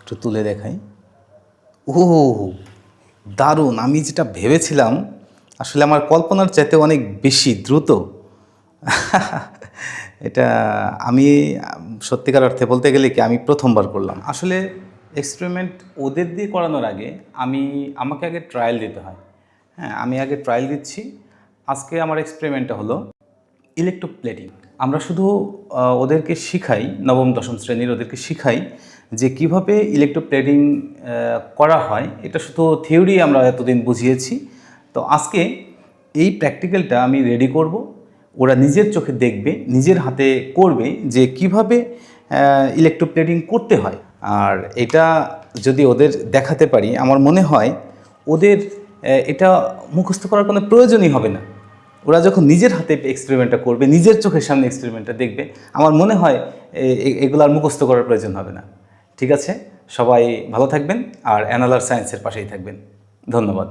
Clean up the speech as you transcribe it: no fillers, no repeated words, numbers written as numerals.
একটু তুলে দেখাই। ও দারুণ! আমি যেটা ভেবেছিলাম আসলে আমার কল্পনার চাইতে অনেক বেশি দ্রুত। এটা আমি সত্যিকার অর্থে বলতে গেলে কি আমি প্রথমবার করলাম। আসলে এক্সপেরিমেন্ট ওদের দিয়ে করানোর আগে আমাকে আগে ট্রায়াল দিতে হয়। হ্যাঁ, আমি আগে ট্রায়াল দিচ্ছি। আজকে আমার এক্সপেরিমেন্টটা হলো ইলেকট্রোপ্লেটিং। আমরা শুধু ওদেরকে শিখাই, নবম দশম শ্রেণীর ওদেরকে শিখাই যে কীভাবে ইলেকট্রোপ্লেটিং করা হয়। এটা শুধু থিওরি আমরা এতদিন বুঝিয়েছি। তো আজকে এই প্র্যাকটিক্যালটা আমি রেডি করব। ওরা নিজের চোখে দেখবে, নিজের হাতে করবে যে কিভাবে ইলেকট্রোপ্লেটিং করতে হয়। আর এটা যদি ওদের দেখাতে পারি, আমার মনে হয় ওদের এটা মুখস্থ করার কোনো প্রয়োজনই হবে না। ওরা যখন নিজের হাতে এক্সপেরিমেন্টটা করবে, নিজের চোখের সামনে এক্সপেরিমেন্টটা দেখবে, আমার মনে হয় এগুলো আর মুখস্থ করার প্রয়োজন হবে না। ঠিক আছে, সবাই ভালো থাকবেন আর অ্যানালার সায়েন্সের পাশেই থাকবেন। ধন্যবাদ।